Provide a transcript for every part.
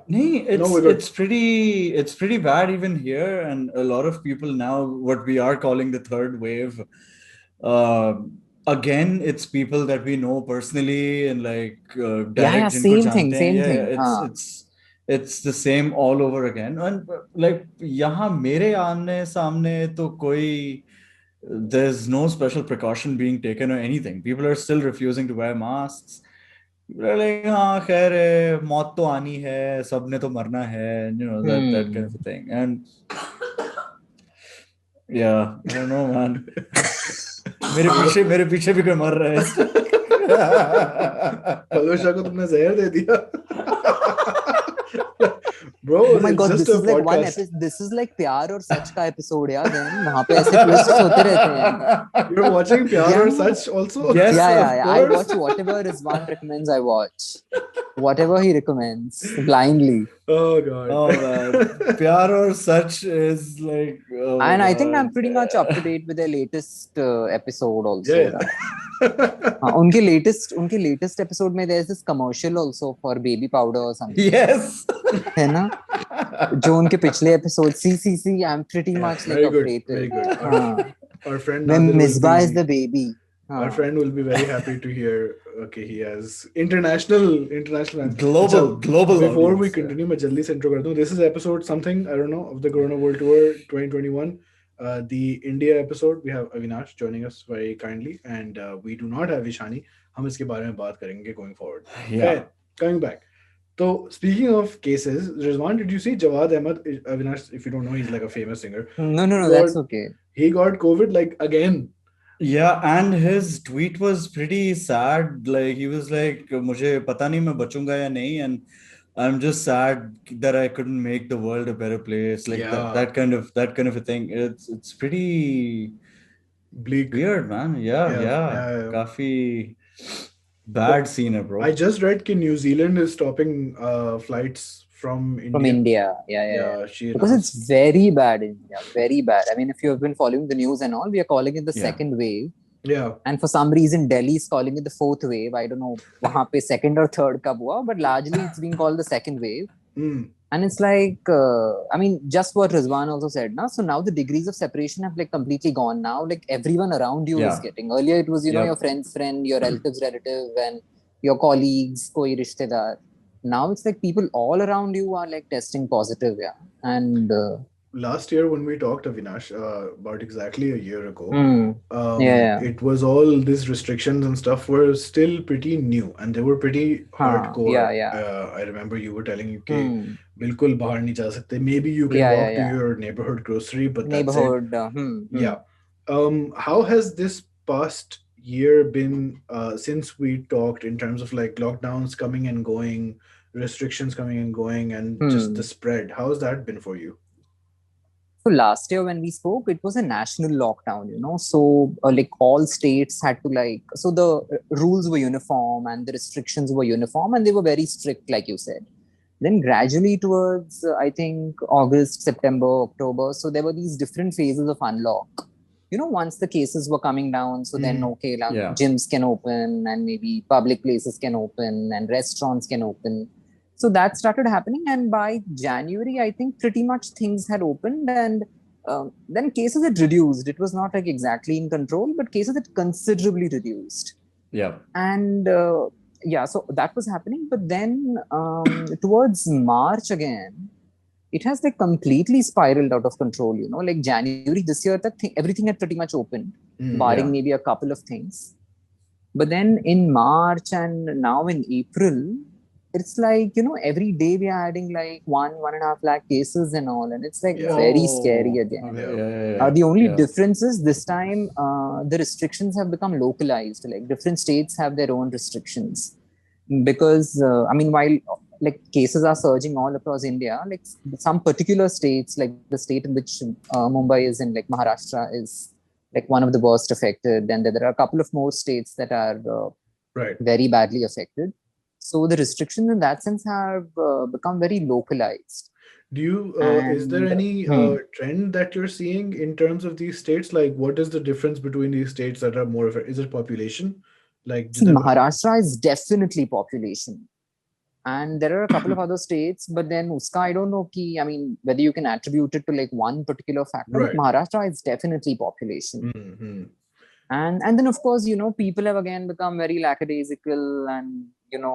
Nee, No, we're good. it's pretty bad even here, and a lot of people now, what we are calling the third wave. Uh, Again, it's people that we know personally and like Yeah, yeah, direct जिनको same thing, जानते हैं. same Yeah, thing. it's the same all over again. And like यहाँ मेरे आमने सामने तो कोई there's no special precaution being taken or anything. People are still refusing to wear masks. People are like, हाँ खैर है, मौत तो आनी है, सबने तो मरना है, you know, that kind Hmm. of a thing. And yeah, I don't know, man. मेरे पीछे भी कोई मर रहा है. पलोशा को तुमने जहर दे दिया. Bro, Oh my it's god, just this a is like one podcast. episode. This is like प्यार और सच का episode, यार. Then वहाँ पे ऐसे twists होते रहते हैं. You're watching Pyaar Aur Yeah. Sach also? Yes, Yeah, of yeah. I course. watch whatever Rizwan recommends. I watch whatever he recommends blindly. Oh god. Oh man, Pyaar Aur Sach is like, oh my And I think God. I'm pretty much up to date with their latest episode also. Yeah. उनके latest episode में there's this commercial also for baby powder or something. Yes. है ना? जो उनके पिछले episode see, I'm pretty much like Very good, updated. very good. हाँ. Our friend When Nadir will Misbah is be- the baby. Our friend will be very happy to hear. Okay, he has international. Global Before we audience, continue, मैं जल्दी से intro कर दूं. This is episode something I don't know of the Corona World Tour 2021. The India episode. We have Avinash joining us very kindly, and we do not have Ishani. हम इसके बारे में बात करेंगे going forward. Yeah. Okay, coming back. So speaking of cases, Rizwan, did you see Jawad Ahmed? Avinash, if you don't know, he's like a famous singer. No, God. that's okay. He got COVID like again. Yeah, and his tweet was pretty sad. Like he was like, मुझे पता नहीं मैं बचूंगा या नहीं, and I'm just sad that I couldn't make the world a better place. Like Yeah. that kind of a thing. It's pretty Bleak. weird, man. Yeah. काफी bad scene, bro. I just read that New Zealand is stopping flights from India. From India. Yeah. She Because it's very bad in India. Very bad. I mean, if you have been following the news and all, we are calling it the second wave. Yeah. And for some reason, Delhi is calling it the fourth wave. I don't know वहाँ पे second or third कब हुआ, but largely it's being called the second wave. And it's like, I mean, just what Rizwan also said. Now, so now the degrees of separation have like completely gone. Now, like everyone around you is getting. Earlier, it was, you know, your friend's friend, your relative's relative, and your colleagues, koi rishtedar. Now it's like people all around you are like testing positive. Yeah. And last year when we talked, Avinash, about exactly a year ago, it was all these restrictions and stuff were still pretty new and they were pretty hardcore. Yeah. I remember you were telling me कि बिल्कुल बाहर नहीं जा सकते. Maybe you can walk to your neighborhood grocery, but that's it. Yeah. How has this past year been since we talked in terms of like lockdowns coming and going, restrictions coming and going, and just the spread? How has that been for you? So last year when we spoke, it was a national lockdown, you know, so like all states had to like, so the rules were uniform and the restrictions were uniform and they were very strict, like you said. Then gradually towards, I think, August, September, October, so there were these different phases of unlock. You know, once the cases were coming down, so then, okay, like, gyms can open and maybe public places can open and restaurants can open. So that started happening, and by January, I think pretty much things had opened, and then cases had reduced. It was not like exactly in control, but cases had considerably reduced. Yeah. And so that was happening. But then towards March again, it has like completely spiraled out of control. You know, like January this year, everything had pretty much opened, barring maybe a couple of things. But then in March and now in April, it's like, you know, every day we are adding like 1.5 lakh cases and all, and it's like very scary again. The only difference is this time the restrictions have become localized. Like different states have their own restrictions because I mean, while like cases are surging all across India, like some particular states, like the state in which Mumbai is in, like Maharashtra, is like one of the worst affected, and there are a couple of more states that are very badly affected. So the restrictions in that sense have become very localized. Do you, is there any trend that you're seeing in terms of these states? Like what is the difference between these states that are more, is it population? Like Maharashtra is definitely population. And there are a couple of other states, but then uska, I don't know I mean, whether you can attribute it to like one particular factor, but Maharashtra is definitely population. And then of course, people have again become very lackadaisical, and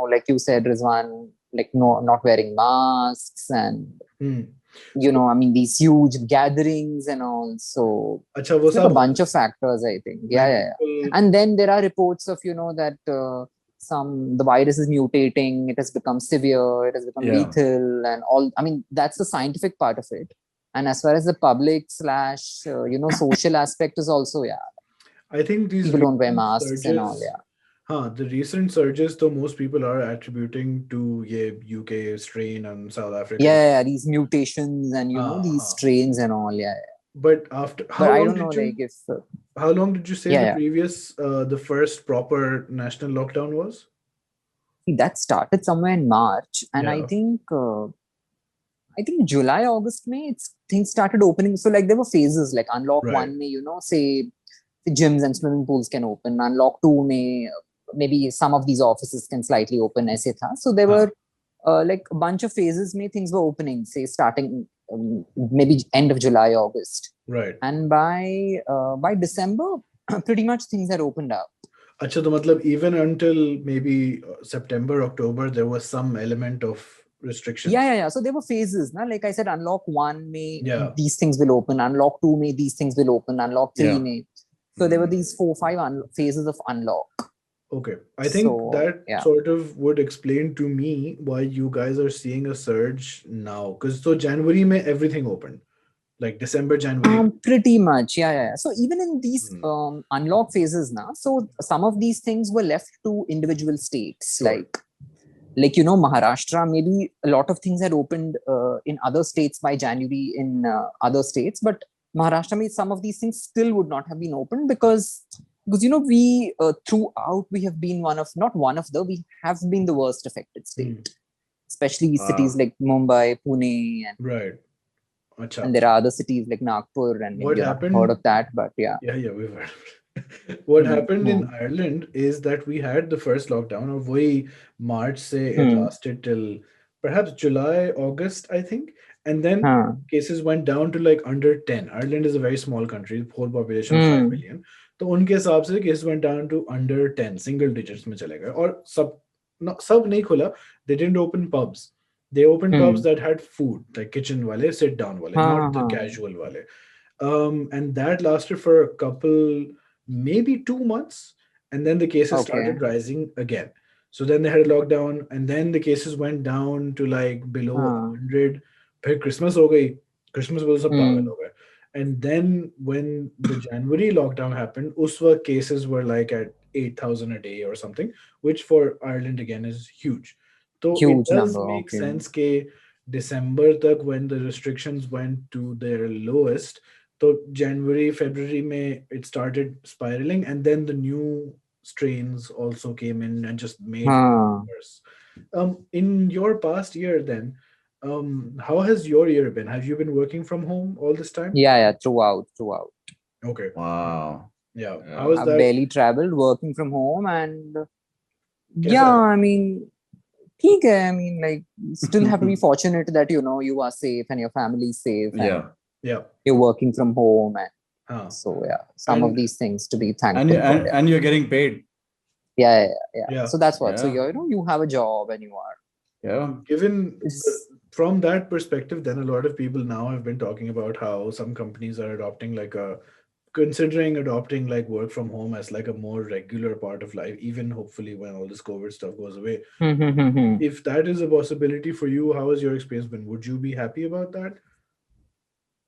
like you said, Rizwan, like not wearing masks, and I mean, these huge gatherings and all. So it's like a bunch of factors, I think. Yeah. And then there are reports of, that the virus is mutating, it has become severe, it has become lethal and all. I mean, that's the scientific part of it. And as far as the public / social aspect is also, I think these people don't wear masks surges, and all, the recent surges, though, most people are attributing to UK strain and South Africa. Yeah, these mutations and these strains and all, But after how long did you say the first proper national lockdown was? That started somewhere in March, and I think July, August, May, things started opening. So like there were phases, like unlock 1 May, say the gyms and swimming pools can open. Unlock 2 May, maybe some of these offices can slightly open, etc. So there were like a bunch of phases. May things were opening, say starting maybe end of July, August. Right. And by December, pretty much things had opened up. Acha, to matlab, even until maybe September, October, there was some element of restrictions. Yeah. So there were phases. Like I said, unlock 1 May, these things will open. Unlock 2 May, these things will open. Unlock 3 May. So there were these 4-5 phases of unlock. Okay. I think that sort of would explain to me why you guys are seeing a surge now. Because so January, May, everything opened. Like December, January. Pretty much, yeah. So even in these unlock phases now, so some of these things were left to individual states. Sure. Like Maharashtra, maybe a lot of things had opened in other states by January in other states, but Maharashtra, maybe some of these things still would not have been opened because we throughout we have been we have been the worst affected state, especially cities like Mumbai, Pune, and right. And there are other cities like Nagpur, and maybe I've heard of that, but yeah, we've heard. What happened in Ireland is that we had the first lockdown of March, say it lasted till perhaps July, August, I think. And then cases went down to like under 10. Ireland is a very small country, whole population of 5 million. So unke hisab se cases went down to under 10, single digits mein chale gaye. Aur sab nahi khula. They didn't open pubs. They opened pubs that had food, like kitchen wale, sit down wale, not the casual wale. And that lasted for a couple, maybe 2 months. And then the cases started rising again. So then they had a lockdown, and then the cases went down to like below 100. Christmas ho gayi. Christmas was a pagal ho gaye. And then when the January lockdown happened, uswa cases were like at 8,000 a day or something, which for Ireland again is huge. So it does make sense that December tak when the restrictions went to their lowest, so January, February, May, it started spiraling, and then the new strains also came in and just made it worse. In your past year then, how has your year been? Have you been working from home all this time? Yeah, throughout. Okay. Wow. Yeah. How is I've that? barely traveled, working from home, and I mean, I mean, like, still have to be fortunate that you are safe and your family is safe. And you're working from home, and so some of these things to be thankful for. And you're getting paid. Yeah. So that's what. So you have a job and you are. Given from that perspective, then a lot of people now have been talking about how some companies are considering adopting like work from home as like a more regular part of life, even hopefully when all this COVID stuff goes away. If that is a possibility for you, how has your experience been? Would you be happy about that?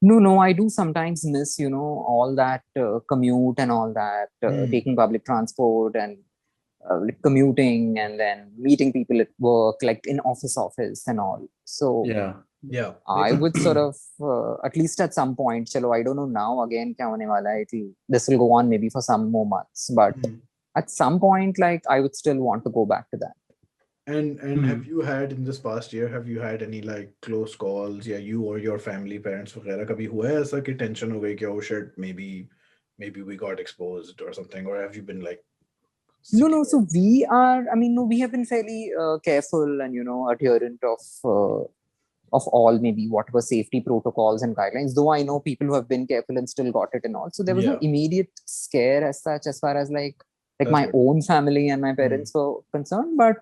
No, I do sometimes miss, all that commute and all that, taking public transport and commuting and then meeting people at work, like in office and all. So I would sort of, at least at some point, chalo, I don't know now again, kya hone wala hai, this will go on maybe for some more months, but at some point, like I would still want to go back to that. And have you had in this past year, have you had any like close calls, you or your family, parents, वगैरह कभी हुआ है ऐसा कि tension हो गई कि oh shit, maybe we got exposed or something, or have you been like No. So we are. I mean, no, we have been fairly careful and adherent of all maybe whatever safety protocols and guidelines. Though I know people who have been careful and still got it and all. So there was no immediate scare as such, as far as like my own family and my parents were concerned. But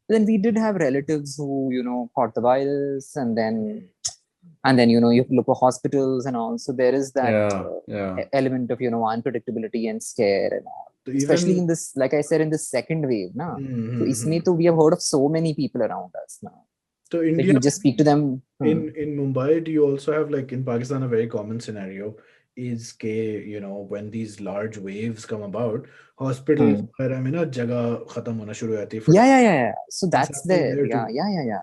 then we did have relatives who caught the virus, and then you look for hospitals and all. So there is that element of unpredictability and scare and all. So especially in this, like I said, in this second wave, na. So isme to we have heard of so many people around us now. So India, like you just speak to them. In Mumbai, do you also have, like in Pakistan, a very common scenario is when these large waves come about, hospitals वगैरह में ना जगह खत्म होना शुरू हो जाती है. Yeah. So that's there. Yeah.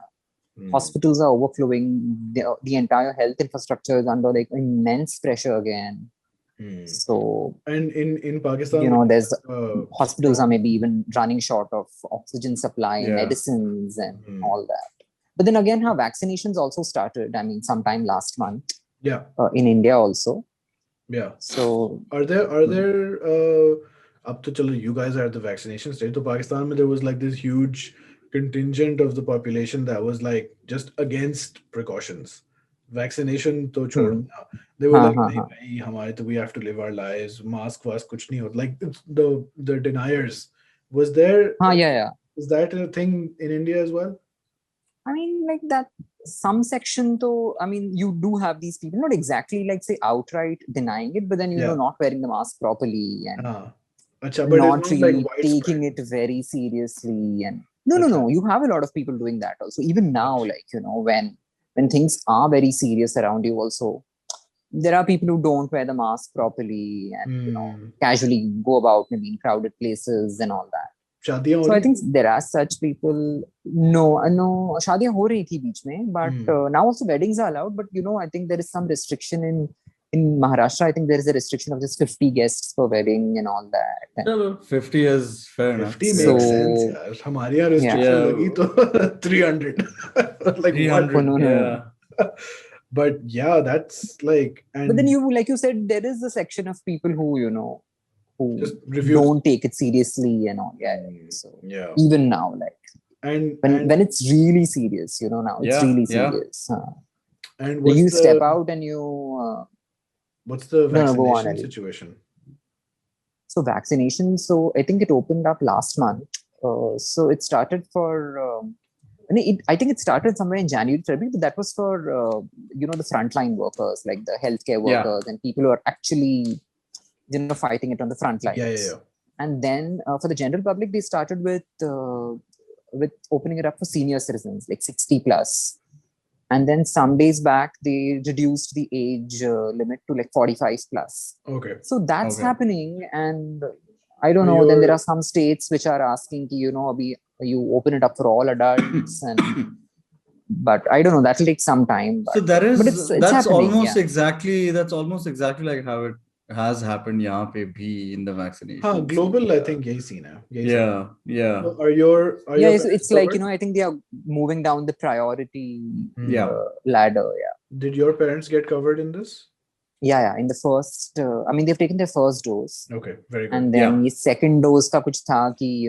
Hospitals are overflowing. The entire health infrastructure is under like immense pressure again. So and in Pakistan, there's hospitals are maybe even running short of oxygen supply, medicines, and all that. But then again, how vaccinations also started. I mean, sometime last month. Yeah. In India also. Yeah. So are there up to chalo, you guys are at the vaccination stage. So Pakistan, there was like this huge contingent of the population that was like just against precautions. Vaccination to chhod. They were like, nahi, bhai, we have to live our lives. Mask kuch nahi hota. Like the deniers. Was there? Is that a thing in India as well? I mean, like that. Some section though, I mean, you do have these people, not exactly like say outright denying it, but then not wearing the mask properly and not really like taking it very seriously. And no, you have a lot of people doing that also. Even now, like when things are very serious around you, also there are people who don't wear the mask properly and casually go about maybe in crowded places and all that. So I think there are such people. No, शादियां हो रही थी बीच में, but now also weddings are allowed. But I think there is some restriction in Maharashtra. I think there is a restriction of just 50 guests per wedding and all that. And 50 is fair enough. 50 makes sense. Yeah. हमारे यहाँ restriction लगी तो 300. Like 300. Yeah. But yeah, that's like. But then like you said, there is a section of people who who just don't take it seriously and all. So even now, like when it's really serious, now it's really serious. And you step out and you. What's the vaccination situation? So vaccination. So I think it opened up last month. So it started for. I think it started somewhere in January, February, but that was for the frontline workers, like the healthcare workers and people who are actually fighting it on the front lines. Yeah. And then for the general public, they started with opening it up for senior citizens, like 60 plus. And then some days back, they reduced the age limit to like 45 plus. Okay. So that's happening. And I don't know, then there are some states which are asking, you open it up for all adults. But I don't know, that'll take some time. But, so that's almost exactly like how it has happened यहाँ पे भी in the vaccination. Global, I think यही scene है. Yeah. So are your so it's like I think they are moving down the priority ladder. Yeah. Did your parents get covered in this? Yeah. In the first, they've taken their first dose. Okay, very good. And then the second dose का कुछ था कि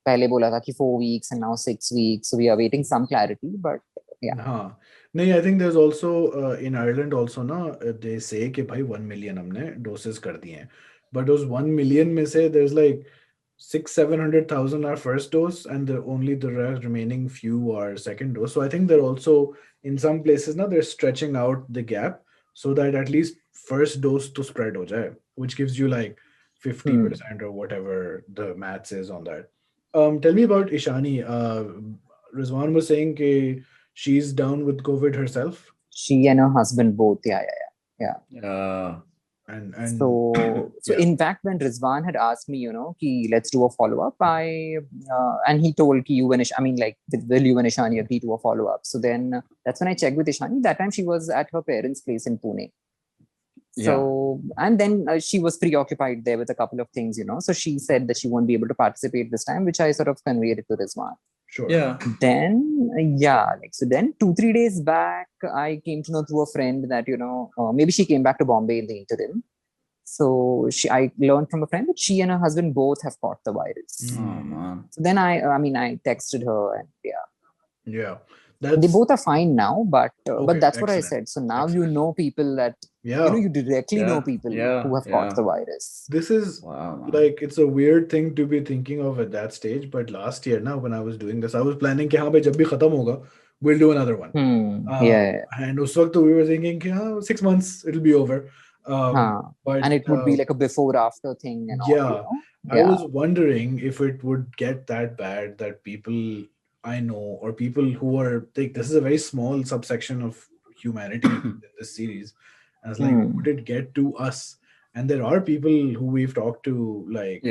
पहले बोला था कि 4 weeks and now 6 weeks. So we are waiting some clarity, but yeah. I think there's also in Ireland also they say कि भाई 1 million हमने doses कर दिए हैं. But those 1 million में से there's like 600,000-700,000 are first dose and only the remaining few are second dose. So I think they're also in some places now they're stretching out the gap so that at least first dose to spread ho jaye, which gives you like 50% or whatever the maths is on that. Tell me about Ishani. Rizwan was saying that she's down with COVID herself. She and her husband both. Yeah. And so in fact, when Rizwan had asked me, ki let's do a follow-up, and he told ki you and will you and Ishani agree to a follow-up? So then that's when I checked with Ishani. That time she was at her parents' place in Pune. So, and then she was preoccupied there with a couple of things, So she said that she won't be able to participate this time, which I sort of conveyed it to Rizwan. Sure. Yeah. Then, so then 2-3 days back, I came to know through a friend that, maybe she came back to Bombay in the interim. So I learned from a friend that she and her husband both have caught the virus. Oh man. So then I texted her, and Yeah, they both are fine now, but that's what I excellent. said. So now you know people that you directly know people who have caught the virus. This is like, it's a weird thing to be thinking of at that stage. But last year, now when I was doing this, I was planning कि हाँ भाई जब भी खत्म होगा, we'll do another one. And उस वक्त we were thinking कि हाँ 6 months it'll be over. But and it would be like a before after thing and all. I was wondering if it would get that bad that people I know, or people who are like, this is a very small subsection of humanity in this series. And it's like, would it get to us? And there are people who we've talked to, like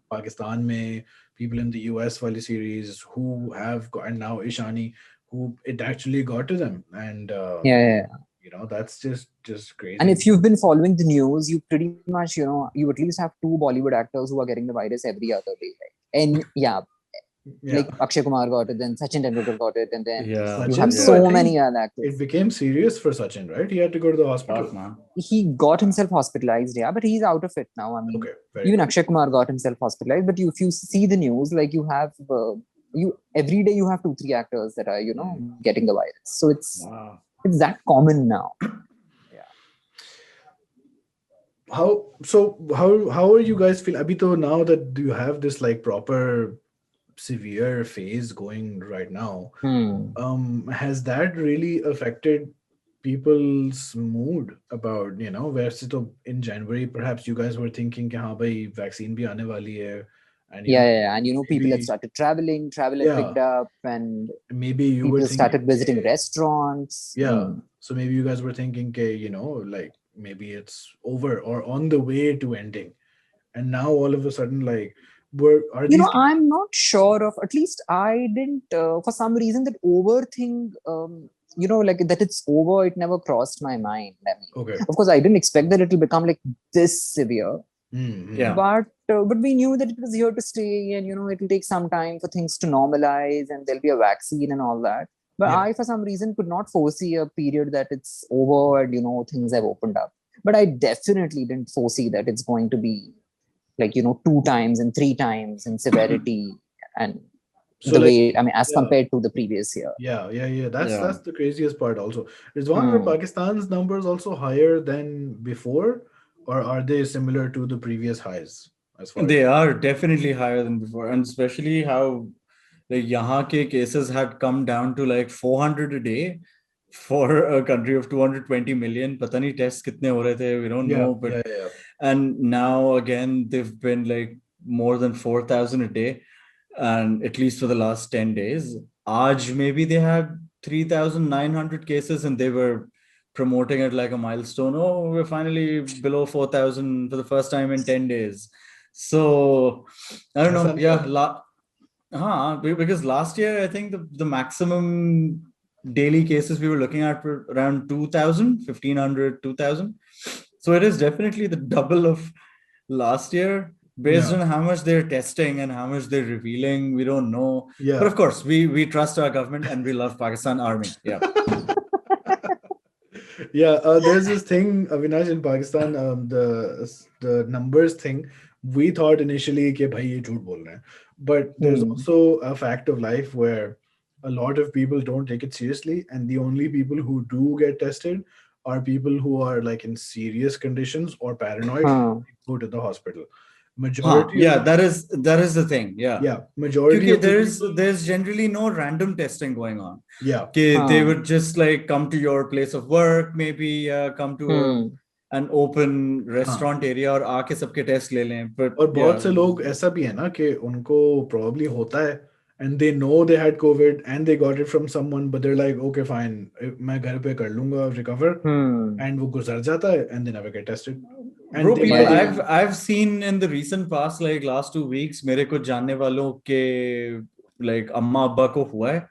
Pakistan mein, people in the US wali series who have got, and now Ishani, who it actually got to them. And that's just crazy. And if you've been following the news, you pretty much, you at least have 2 Bollywood actors who are getting the virus every other day. And like Akshay Kumar got it, then Sachin Tendulkar got it, and then you have so many other actors. It became serious for Sachin, right? He had to go to the hospital. He got himself hospitalized, but he's out of it now. I mean, even Akshay Kumar got himself hospitalized. But if you see the news, like you have, every day you have 2-3 actors that are, getting the virus. So it's that common now. How are you guys feel? Abhi to now that you have this like proper severe phase going right now, has that really affected people's mood about, where in January perhaps you guys were thinking कि हाँ भाई vaccine भी आने वाली है, and and people had started travel had picked up, and maybe you people were started visiting restaurants. So maybe you guys were thinking like maybe it's over or on the way to ending, and now all of a sudden like I'm not sure of, at least I didn't for some reason that over thing like that it's over, it never crossed my mind. I mean, of course I didn't expect that it'll become like this severe. But we knew that it was here to stay, and it'll take some time for things to normalize, and there'll be a vaccine and all that. But I, for some reason, could not foresee a period that it's over and things have opened up. But I definitely didn't foresee that it's going to be like 2 times and 3 times in severity and so the way, I mean, as compared to the previous year. That's the craziest part also. Rizwan, are Pakistan's numbers also higher than before, or are they similar to the previous highs? They are definitely higher than before, and especially how like yahan ke cases had come down to like 400 a day for a country of 220 million. Pata nahi tests kitne ho rahe the, we don't know, but and now again they've been like more than 4,000 a day, and at least for the last 10 days. Aaj maybe they had 3,900 cases, and they were promoting it like a milestone. Oh, we're finally below 4,000 for the first time in 10 days. So I don't know. Because last year I think the maximum daily cases we were looking at were around 2,000, 1,500, 2,000. So it is definitely the double of last year. Based on how much they're testing and how much they're revealing, we don't know. But of course, we trust our government and we love Pakistan Army. There's this thing, Avinash, in Pakistan, the numbers thing. We thought initially कि भाई ये झूठ बोल रहे हैं, but there's also a fact of life where a lot of people don't take it seriously, and the only people who do get tested are people who are like in serious conditions or paranoid, go to the hospital. Majority that is the thing. Majority there's generally no random testing going on. They would just like come to your place of work, maybe come to an open restaurant area और आके सबके test ले लें. But और बहुत से लोग ऐसा भी है ना कि उनको probably होता है and they know they had COVID and they got it from someone, but they're like, okay fine, मैं घर पे कर लूंगा recover, and वो गुजर जाता है and they never get tested. And bro, people I've seen in the recent past, like last 2 weeks, मेरे कुछ जानने वालों के like अम्मा अब्बा को हुआ है,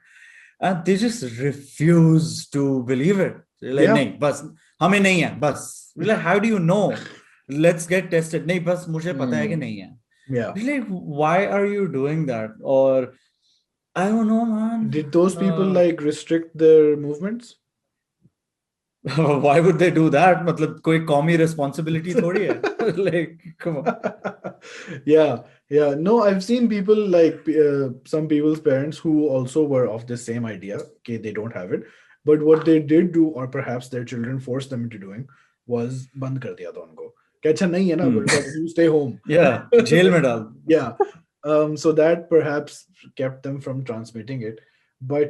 and they just refuse to believe it. They're like, नहीं बस हमें नहीं है बस. We're like, how do you know? Let's get tested. नहीं बस मुझे पता है कि नहीं है. We're like, why are you doing that? Or I don't know, man. Did those people like restrict their movements? Why would they do that? मतलब कोई कौमी responsibility थोड़ी है. Like, come on. Yeah. No, I've seen people like some people's parents who also were of the same idea. Okay, they don't have it, but what they did do, or perhaps their children forced them into doing, was बंद कर दिया था उनको. कि अच्छा नहीं है ना, but you stay home. Yeah, jail में डाल. Yeah. So that perhaps kept them from transmitting it. But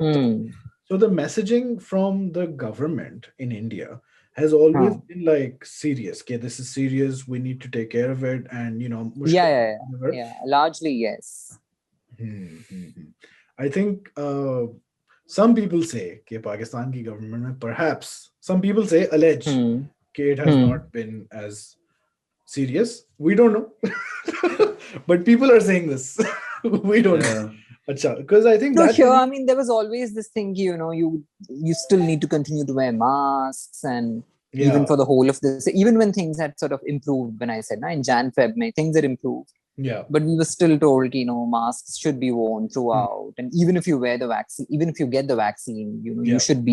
so the messaging from the government in India has always been like serious. Okay, this is serious. We need to take care of it, and yeah. Largely, yes. I think some people say that Pakistan ki government, perhaps some people say allege that it has not been as serious. We don't know, but people are saying this. We don't know. Because I think I mean, there was always this thing, you still need to continue to wear masks, and even for the whole of this, even when things had sort of improved, when I said, in Jan, Feb, May, things had improved. Yeah. But we were still told, masks should be worn throughout. And even if you wear the vaccine, even if you get the vaccine, you should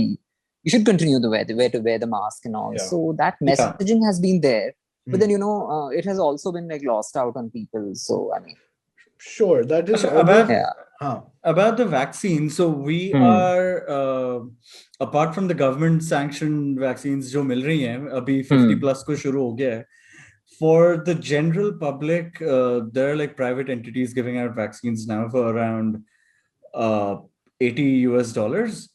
continue to wear the mask and all. Yeah. So that messaging has been there. But then, it has also been like lost out on people. So, I mean. Sure, that is about the vaccine. So we are apart from the government sanctioned vaccines जो मिल रही हैं अभी 50 plus को शुरू हो गया है. For the general public, there are like private entities giving out vaccines now for around $80.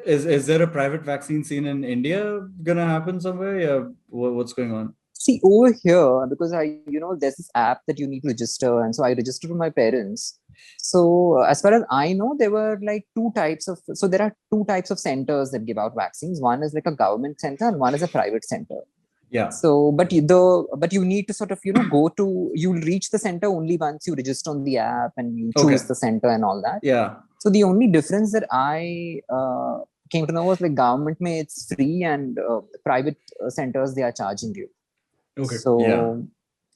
Is there a private vaccine scene in India gonna happen somewhere? Yeah, what's going on? See, over here, because there's this app that you need to register, and so I registered with my parents. So as far as I know, there were like there are two types of centers that give out vaccines. One is like a government center, and one is a private center. Yeah. So, but you need to sort of you'll reach the center only once you register on the app and you choose the center and all that. Yeah. So the only difference that I came to know was like government may it's free, and private centers they are charging you. Okay. So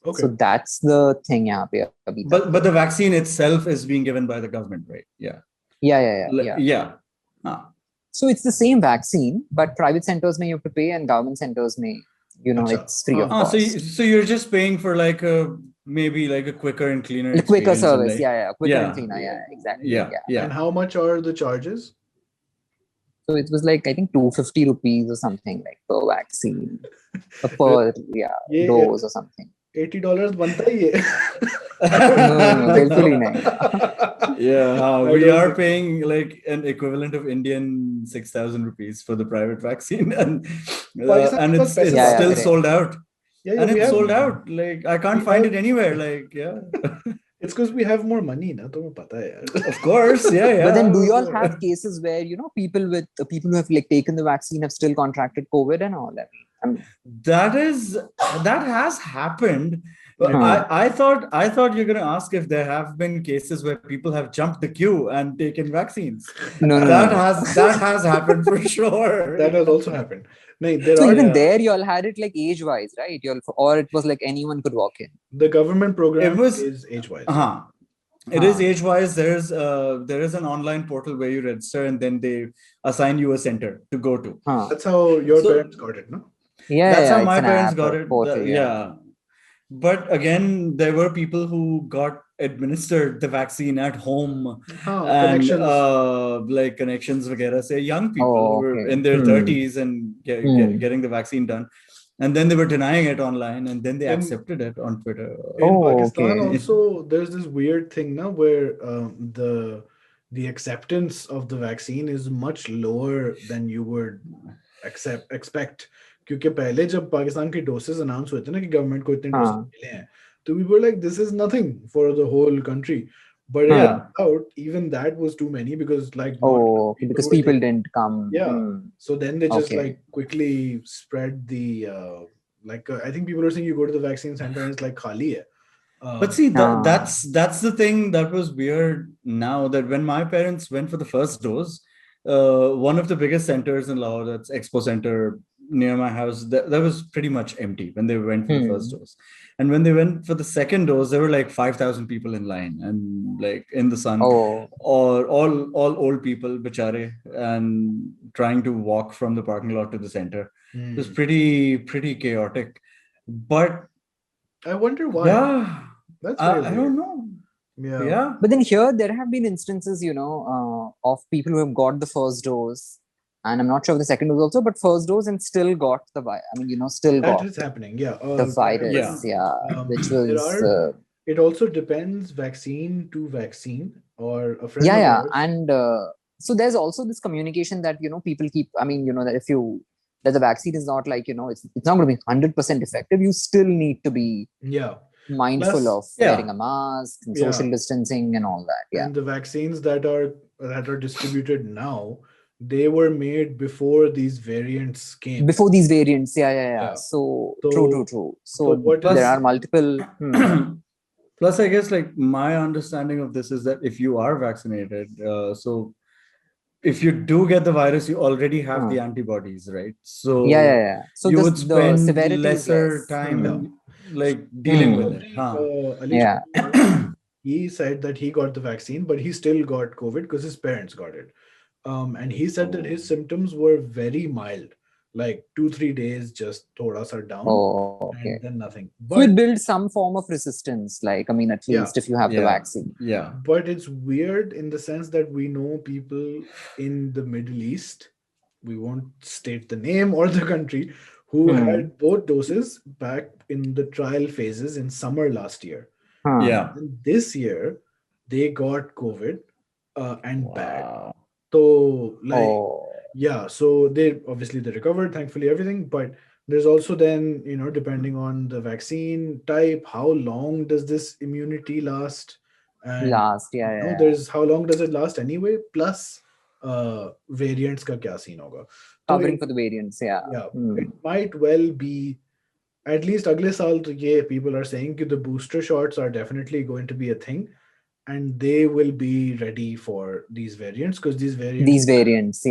so that's the thing. Yeah. But the vaccine itself is being given by the government, right? Yeah. Yeah. So it's the same vaccine, but private centers may you have to pay, and government centers may it's free of cost. So you're just paying for like maybe like a quicker and cleaner a quicker service. Quicker and cleaner. Yeah, exactly. Yeah. And how much are the charges? So it was like I think 250 rupees or something like per vaccine, per dose or something. $80 बनता ही है. No, बिल्कुल ही नहीं. Yeah, we are paying like an equivalent of Indian 6,000 rupees for the private vaccine, and it's still sold out. And it's sold out. Like I can't find it anywhere. Like It's because we have more money, na? तुम्हें पता है यार. Of course, yeah. But then, do you all have cases where people who have like taken the vaccine have still contracted COVID and all that? That has happened. I thought you're going to ask if there have been cases where people have jumped the queue and taken vaccines. No. That has happened for sure. That has also happened. There you all had it like age-wise, right? Or it was like anyone could walk in. The government program is age-wise. It is age-wise. There is an online portal where you register, and then they assign you a center to go to. That's how your parents got it, no? Yeah, that's how my parents got it. Portal, But again, there were people who got administered the vaccine at home, and like connections, vagera, say young people who were in their 30s and getting the vaccine done, and then they were denying it online, and then they accepted it on Twitter. In Pakistan, also, there's this weird thing now where the acceptance of the vaccine is much lower than you would expect. क्योंकि पहले जब पाकिस्तान के doses announce हुए थे ना कि government को इतने डोसेस मिले हैं, तो we were like, this is nothing for the whole country, but even that was too many because because people didn't come. So then they just like quickly spread the I think people are saying you go to the vaccine center and it's like khali hai. But see, that's the thing that was weird now, that when my parents went for the first dose, one of the biggest centers in Lahore, that's Expo Center, near my house, that was pretty much empty when they went for the first dose. And when they went for the second dose, there were like 5,000 people in line and like in the sun, or all old people, bichare, and trying to walk from the parking lot to the center. It was pretty chaotic. But I wonder why. Yeah, that's very I don't know. Yeah. But then here there have been instances, of people who have got the first dose, and I'm not sure of the second dose also, but first dose and still got the virus. I mean, still got that is happening. Yeah, the virus. Which was. It also depends vaccine to vaccine, or a friend. Yeah, and so there's also this communication that people keep. I mean, that that the vaccine is not like it's not going to be 100% effective. You still need to be mindful of wearing a mask and social distancing and all that. Yeah, and the vaccines that are distributed now, they were made before these variants came. Before these variants, So true. So there are multiple. Plus, I guess like my understanding of this is that if you are vaccinated, so if you do get the virus, you already have the antibodies, right? So So you would spend lesser time like dealing with it. He said that he got the vaccine, but he still got COVID because his parents got it. And he said that his symptoms were very mild, like 2-3 days, just thoda sa down, and then nothing. But so it builds some form of resistance, like, I mean, at least if you have the vaccine. Yeah. But it's weird in the sense that we know people in the Middle East, we won't state the name or the country, who had both doses back in the trial phases in summer last year. And this year, they got COVID and bad. So so they recovered, thankfully, everything. But there's also then, depending on the vaccine type, how long does this immunity last? And, there's how long does it last anyway? Plus, variants ka kya scene hoga? Covering for the variants, it might well be, at least agle saal to people are saying that the booster shots are definitely going to be a thing. And they will be ready for these variants because these variants.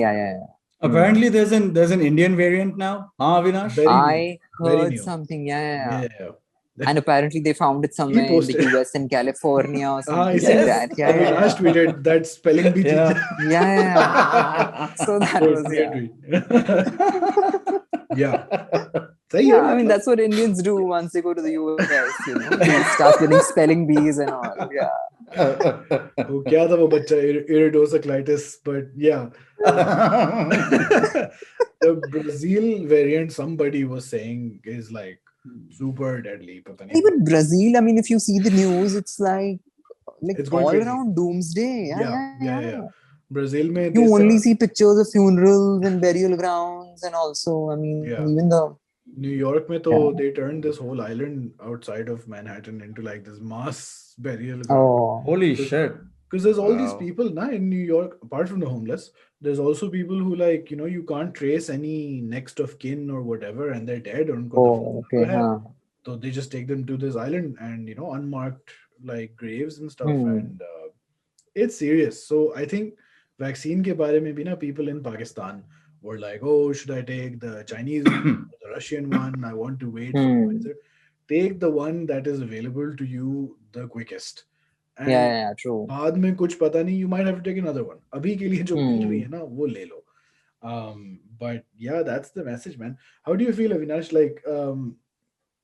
Apparently, there's an Indian variant now. Avinash? I heard something. And apparently, they found it somewhere in the US and California or something like that. Avinash tweeted that spelling bee. So that was I mean, that's what Indians do once they go to the US. They start getting spelling bees and all. Kya tha wo bacha, iridocyclitis, but the Brazil variant, somebody was saying, is like super deadly. Even Brazil, I mean, if you see the news, it's like it's all around doomsday. Brazil mein you only see pictures of funerals and burial grounds, and also, I mean, even the New York mein they turned this whole island outside of Manhattan into like this mass burial ground. Holy shit. Because there's all these people in New York, apart from the homeless, there's also people who like, you can't trace any next of kin or whatever, and they're dead. So they just take them to this island and, unmarked like graves and stuff. And it's serious. So I think vaccine ke baare mein bhi na, people in Pakistan were like, oh, should I take the Chinese one or the Russian one? I want to wait for Pfizer. Take the one that is available to you the quickest. And true. बाद में कुछ पता नहीं, you might have to take another one. अभी के लिए जो मिल रही है ना, वो ले लो. But that's the message, man. How do you feel, Avinash? Like,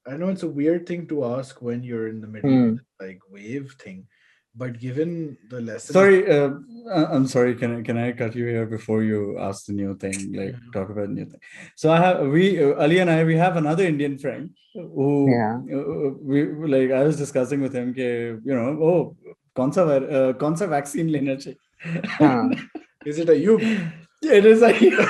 I know it's a weird thing to ask when you're in the middle of like wave thing, but given the lesson. Sorry, I'm sorry. Can I cut you here before you ask the new thing? Like talk about the new thing. So Ali and I, we have another Indian friend who I was discussing with him, kaun sa vaccine lena chahiye? Is it Ayub? It is Ayub.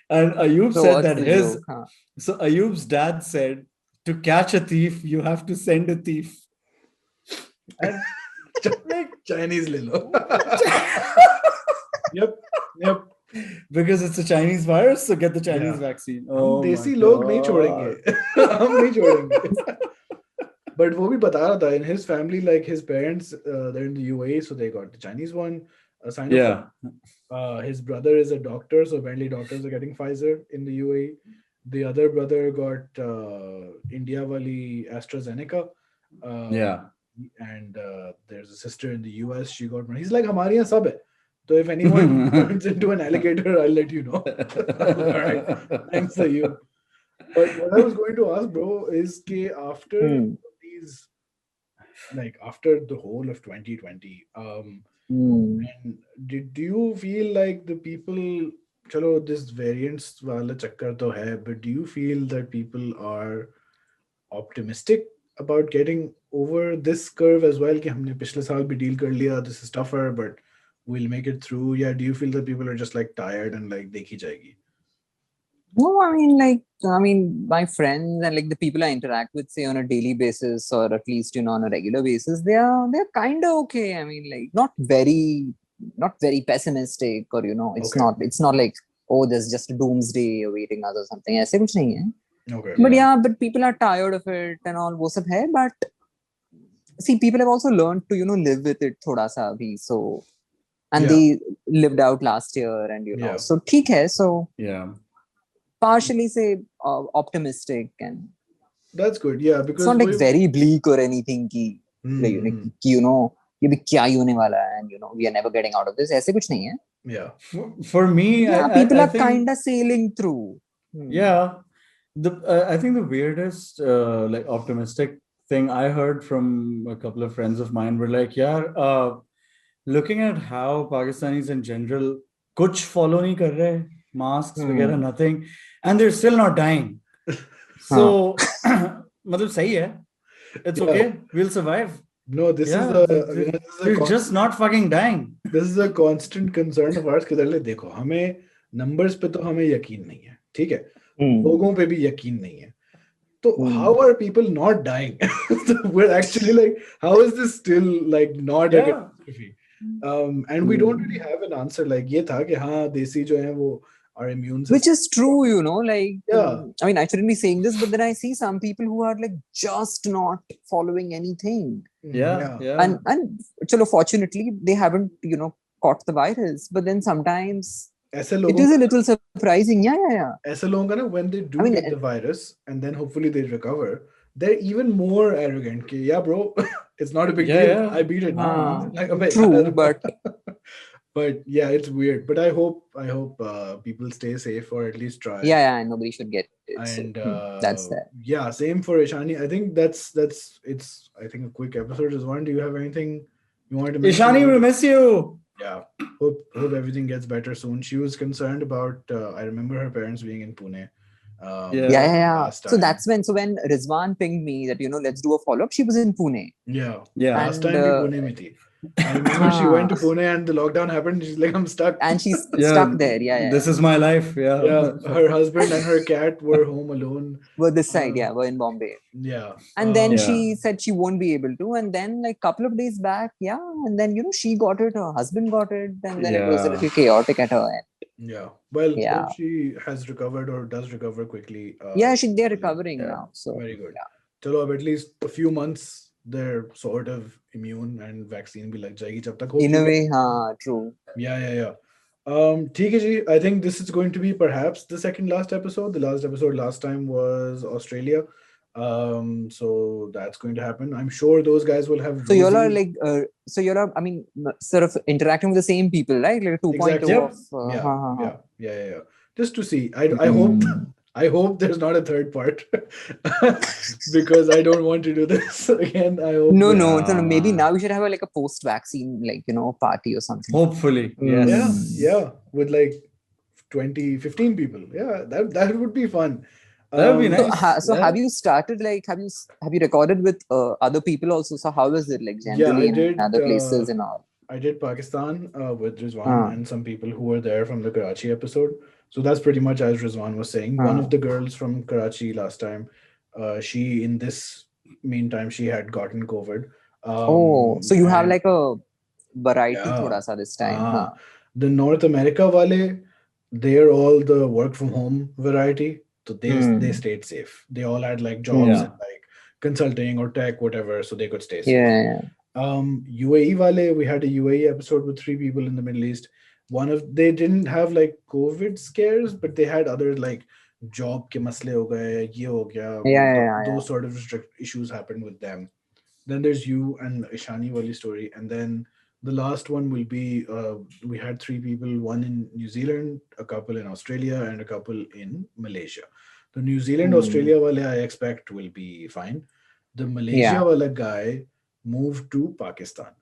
And Ayub said that so Ayub's dad said, to catch a thief, you have to send a thief. And Chinese le lo. Yep. Because it's a Chinese virus, so get the Chinese vaccine. हम देसी लोग नहीं छोड़ेंगे. हम नहीं छोड़ेंगे. But वो भी बता रहा था, in his family, like his parents, they're in the UAE, so they got the Chinese one. signed up. His brother is a doctor, so apparently doctors are getting Pfizer in the UAE. The other brother got India wali AstraZeneca. And there's a sister in the US. She got one. He's like, "Hamari yahan sab hai. So if anyone turns into an alligator, I'll let you know." All right, thanks to you. But what I was going to ask, bro, is that after these, like after the whole of 2020, and do you feel like the people, chalo, this variants wala chakkar to hai, but do you feel that people are optimistic about getting over this curve as well? Ki humne pichle saal bhi deal kar liya, this is tougher, but we'll make it through. Yeah, do you feel that people are just like tired and like dekhi jayegi? No, I mean, my friends and like the people I interact with, say on a daily basis or at least on a regular basis, they're kind of okay. I mean, like not very pessimistic, or it's not like, oh, there's just a doomsday awaiting us or something. Aise kuch nahi hai. Okay. But people are tired of it and all wo sab hai. But see, people have also learned to live with it thoda sa bhi. So and they lived out last year, and so theek hai. So partially say optimistic, and that's good. Yeah, because it's not like very bleak or anything ki, ye bhi kya hi hone wala hai, and we are never getting out of this. Aise kuch nahi hai. Yeah. For me, people I are think, kind of sailing through. Yeah. I think the weirdest like optimistic thing I heard from a couple of friends of mine were like, looking at how Pakistanis in general kuch follow nahi kar rahe, masks वगैरह, nothing, and they're still not dying. So मतलब सही है, it's okay, we'll survive. No, this is they're just not fucking dying. This is a constant concern of ours कि देखो, हमें numbers पे तो हमें यकीन नहीं है, ठीक है, लोगों पे भी यकीन नहीं है, तो how are people not dying? So we're actually like, how is this still like not a catastrophe? And we don't really have an answer. Like ये था कि हाँ देसी जो है वो our immune system. Which is true, like I mean, I shouldn't be saying this, but then I see some people who are like just not following anything. And chalo, fortunately they haven't caught the virus, but then sometimes it is a little surprising. ऐसे लोगों का ना, when they do get the virus and then hopefully they recover, they're even more arrogant. Yeah, bro, it's not a big deal. I beat it. Like, true, but yeah, it's weird. But I hope people stay safe, or at least try. Yeah, nobody should get it. And that's that. Yeah, same for Ishani. I think that's it's I think a quick episode is one. Do you have anything you wanted to mention? Ishani, we miss you. Yeah, hope everything gets better soon. She was concerned about. I remember her parents being in Pune. So that's when Rizwan pinged me that let's do a follow-up. She was in Pune. Yeah. Last time Pune mein thi. I remember she went to Pune and the lockdown happened. She's like, I'm stuck. And she's stuck there. This is my life. Her husband and her cat were home alone. Were this side, were in Bombay. Yeah. And then she said she won't be able to. And then like couple of days back, and then she got it, her husband got it, and then it was a little chaotic at her end. Yeah. Well, hope she has recovered or does recover quickly. They're recovering now. So very good. Chalo, at least a few months they're sort of immune and vaccine bhi lag jayegi jab tak ho. In a way, true. Yeah. ठीक है जी. I think this is going to be perhaps the second last episode. The last episode last time was Australia. So that's going to happen. I'm sure those guys will have. So you all are like, I mean, sort of interacting with the same people, right? Like 2.0 of. Yeah. Just to see. I hope there's not a third part because I don't want to do this again. I hope. No. Maybe now we should have a post-vaccine, party or something. Hopefully, yes. Yeah, with like 15 people. Yeah, that would be fun. That would be nice. So have you started have you recorded with other people also? So how is it generally in other places and all? I did Pakistan with Rizwan and some people who were there from the Karachi episode. So that's pretty much as Rizwan was saying. One of the girls from Karachi last time, she in this meantime she had gotten COVID. So you have like a variety thoda sa this time. The North America wale, they're all the work from home variety. So they stayed safe. They all had like jobs in like consulting or tech, whatever, so they could stay safe. UAE wale, we had a UAE episode with 3 people in the Middle East. They didn't have like COVID scares, but they had other like job ke masle ho gaye, ye ho gaya, those sort of issues happened with them. Then there's you and Ishani wali story, and then the last one will be we had 3 people, one in New Zealand, a couple in Australia, and a couple in Malaysia. The New Zealand Australia wale I expect will be fine. The Malaysia wala guy moved to Pakistan.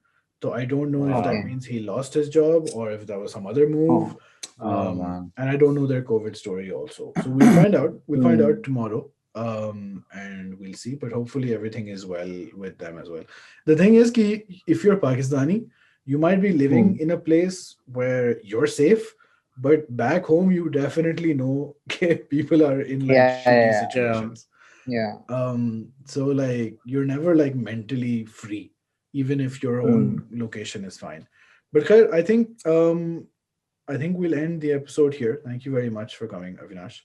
So I don't know if that means he lost his job or if that was some other move. And I don't know their COVID story also. So we'll find out. We'll find out tomorrow. And we'll see. But hopefully everything is well with them as well. The thing is, if you're Pakistani, you might be living in a place where you're safe, but back home you definitely know people are in like shitty situations. So like you're never like mentally free, even if your own location is fine. But I think we'll end the episode here. Thank you very much for coming, Avinash.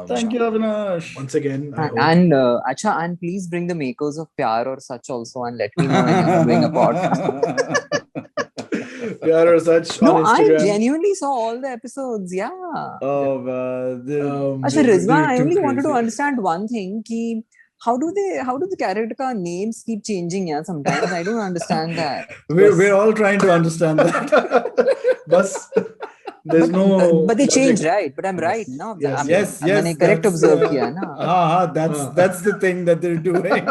Thank you, Avinash. Once again, and please bring the makers of Pyaar Aur Sach also and let me know when you're doing a podcast. Pyaar Aur Sach on Instagram. I genuinely saw all the episodes. Yeah. Oh man. Rizwan, I only wanted to understand one thing. How do the character names keep changing? Yeah, sometimes I don't understand that. We're all trying to understand that. But they change, right? But I'm right, no? Yes. Correct observe kiya, na? That's the thing that they're doing.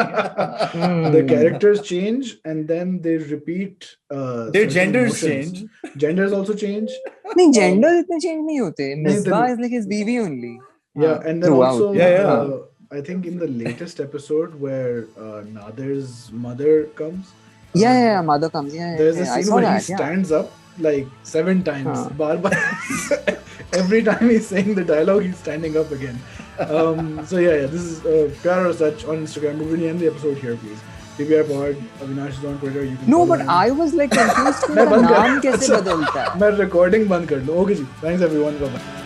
The characters change and then they repeat. Their genders change. Genders also change. No, genders itne change nahi hote. Misbah is like his BV only. Yeah, and then also, I think in the latest episode where Nader's mother comes. Mother comes. There's a scene where he stands up like 7 times. Every time he's saying the dialogue, he's standing up again. This is Pyaar Aur Sach on Instagram. We're going to end the episode here, please. PBR Pod, Avinash is on Twitter. You can but I was like confused. मैं recording बंद कर लूँ. Okay जी. Thanks everyone. Bye bye.